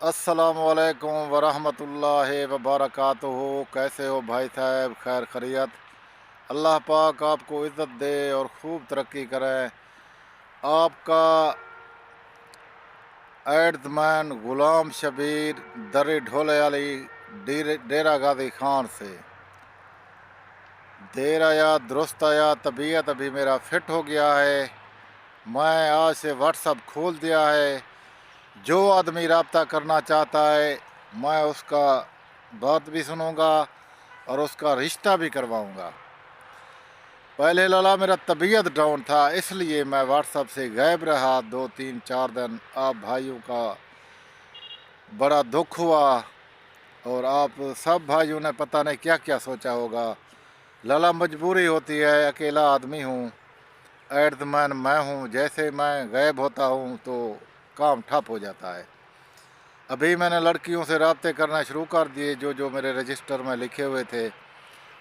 अस्सलामुअलैकुम वरहमतुल्लाहि वबरकातुहू। कैसे हो भाई साहब? खैर खैरियत। अल्लाह पाक आपको इज़्ज़त दे और खूब तरक्की करे। आपका एड्समैन ग़ुलाम शबीर दर्रे ढोले वाली डेरा गाजी खान से। देर आया दुरुस्त आया, तबीयत अभी मेरा फिट हो गया है। मैं आज से व्हाट्सअप खोल दिया है। जो आदमी रब्ता करना चाहता है मैं उसका बात भी सुनूंगा और उसका रिश्ता भी करवाऊंगा। पहले लाला मेरा तबीयत डाउन था, इसलिए मैं व्हाट्सअप से गायब रहा 2 3 4 दिन। आप भाइयों का बड़ा दुख हुआ और आप सब भाइयों ने पता नहीं क्या क्या सोचा होगा। लाला मजबूरी होती है, अकेला आदमी हूँ, एड्समैन मैं हूँ। जैसे मैं गायब होता हूँ तो काम ठप हो जाता है। अभी मैंने लड़कियों से रब्ते करना शुरू कर दिए, जो जो मेरे रजिस्टर में लिखे हुए थे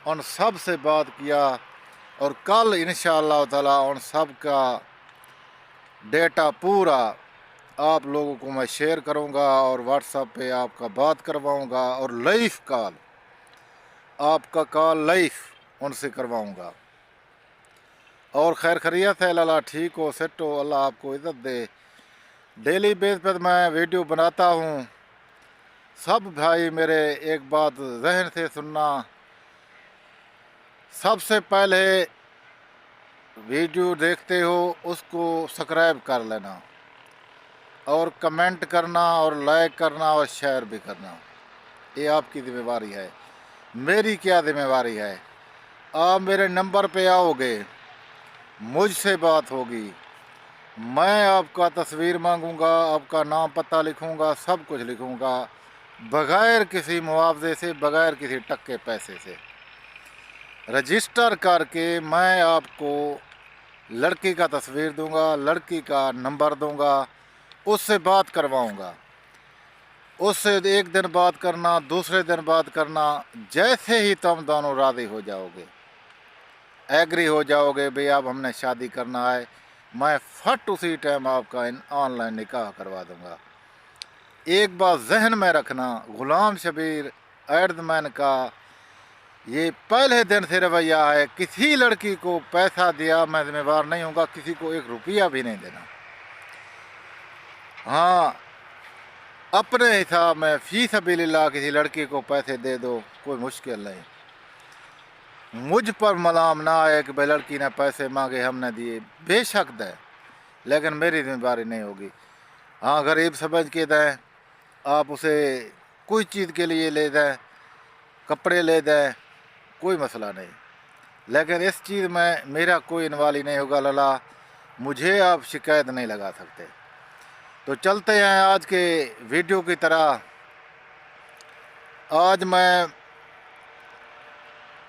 उन सब से बात किया। और कल इंशाअल्लाह ताला उन सब का डेटा पूरा आप लोगों को मैं शेयर करूंगा और व्हाट्सएप पे आपका बात करवाऊंगा और लाइव कॉल, आपका कॉल लाइव उनसे करवाऊंगा। और खैर खैरियत है लाला? ठीक हो, सेट हो? अल्लाह आपको इज़्ज़त दे। डेली बेस पर मैं वीडियो बनाता हूँ। सब भाई मेरे एक बात जहन से सुनना, सबसे पहले वीडियो देखते हो उसको सब्सक्राइब कर लेना और कमेंट करना और लाइक करना और शेयर भी करना। ये आपकी जिम्मेवारी है, मेरी क्या जिम्मेवारी है। आप मेरे नंबर पे आओगे, मुझसे बात होगी, मैं आपका तस्वीर मांगूंगा, आपका नाम पता लिखूंगा, सब कुछ लिखूंगा, बगैर किसी मुआवजे से, बगैर किसी टक्के पैसे से। रजिस्टर करके मैं आपको लड़की का तस्वीर दूंगा, लड़की का नंबर दूंगा, उससे बात करवाऊंगा। उससे एक दिन बात करना, दूसरे दिन बात करना, जैसे ही तुम दोनों राज़ी हो जाओगे, एग्री हो जाओगे भाई अब हमने शादी करना है, मैं फट उसी टाइम आपका ऑनलाइन निकाह करवा दूंगा। एक बात जहन में रखना, ग़ुलाम शबीर एड्समैन का ये पहले दिन से रवैया है, किसी लड़की को पैसा दिया मैं जिम्मेवार नहीं हूँगा, किसी को 1 रुपया भी नहीं देना। हाँ, अपने हिसाब में फी सबीलिल्लाह किसी लड़की को पैसे दे दो, कोई मुश्किल नहीं। मुझ पर मलाम ना आए कि भाई लड़की ने पैसे मांगे हमने दिए, बेशक दें, लेकिन मेरी जिम्मेदारी नहीं होगी। हाँ, गरीब समझ के दें, आप उसे कोई चीज़ के लिए ले दें, कपड़े ले दें, कोई मसला नहीं, लेकिन इस चीज़ में मेरा कोई इन्वाली नहीं होगा लला। मुझे आप शिकायत नहीं लगा सकते। तो चलते हैं आज के वीडियो की तरह। आज मैं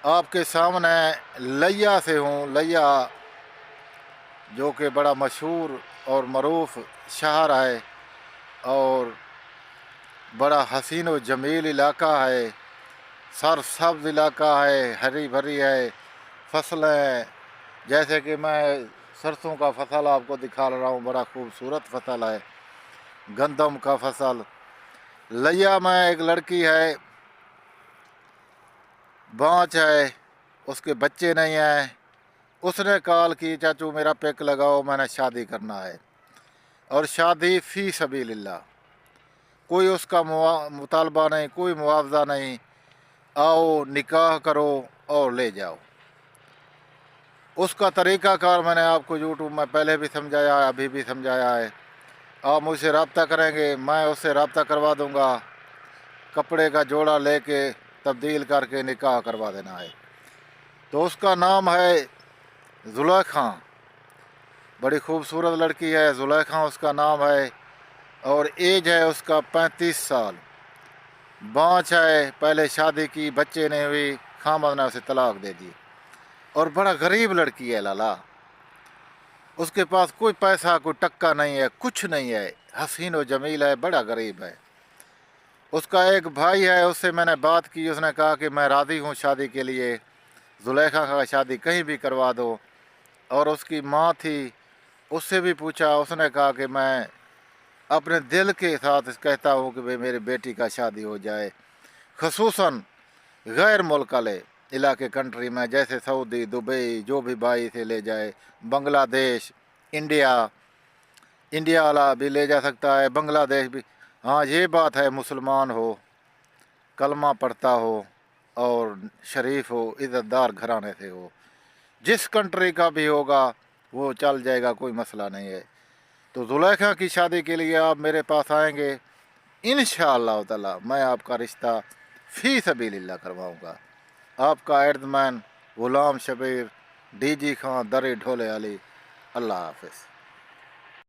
आपके सामने लिया से हूँ। लिया जो कि बड़ा मशहूर और मरूफ शहर है और बड़ा हसीन व जमील इलाका है, सरसब्ज इलाका है, हरी भरी है, फसलें, जैसे कि मैं सरसों का फसल आपको दिखा रहा हूँ, बड़ा खूबसूरत फसल है, गंदम का फसल। लिया में एक लड़की है, बाँच है, उसके बच्चे नहीं हैं। उसने कॉल की, चाचू मेरा पिक लगाओ, मैंने शादी करना है, और शादी फ़ी सबीलिल्लाह, कोई उसका मुतालबा नहीं, कोई मुआवजा नहीं, आओ निकाह करो और ले जाओ। उसका तरीक़ाकार मैंने आपको यूट्यूब में पहले भी समझाया है, अभी भी समझाया है। आप मुझसे रब्ता करेंगे, मैं उससे रब्ता करवा दूंगा, कपड़े का जोड़ा लेके तब्दील करके निकाह करवा देना है। तो उसका नाम है ज़ुलेखा, बड़ी खूबसूरत लड़की है, ज़ुलेखा उसका नाम है, और एज है उसका 35 साल। बाँच है, पहले शादी की, बच्चे नहीं हुई, खामद ने उसे तलाक दे दी, और बड़ा गरीब लड़की है लाला। उसके पास कोई पैसा, कोई टक्का नहीं है, कुछ नहीं है, हसीन व जमील है, बड़ा गरीब है। उसका एक भाई है, उससे मैंने बात की, उसने कहा कि मैं राज़ी हूँ शादी के लिए, ज़ुलेखा का शादी कहीं भी करवा दो। और उसकी माँ थी, उससे भी पूछा, उसने कहा कि मैं अपने दिल के साथ कहता हूँ कि भाई मेरी बेटी का शादी हो जाए, खसूसन गैर मुल्क वाले इलाके कंट्री में, जैसे सऊदी, दुबई, जो भी भाई से ले जाए, बांग्लादेश, इंडिया, इंडिया वाला भी ले जा सकता है, बांग्लादेश भी। हाँ ये बात है, मुसलमान हो, कलमा पढ़ता हो और शरीफ हो, इज़्ज़तदार घराने से हो, जिस कंट्री का भी होगा वो चल जाएगा, कोई मसला नहीं है। तो जुलेखा की शादी के लिए आप मेरे पास आएंगे, इंशाअल्लाह ताला मैं आपका रिश्ता फ़ी सबीलिल्लाह करवाऊँगा। आपका एर्दमैन गुलाम शबीर, डीजी खां, दरी ढोले अली। अल्लाह हाफ़िज़।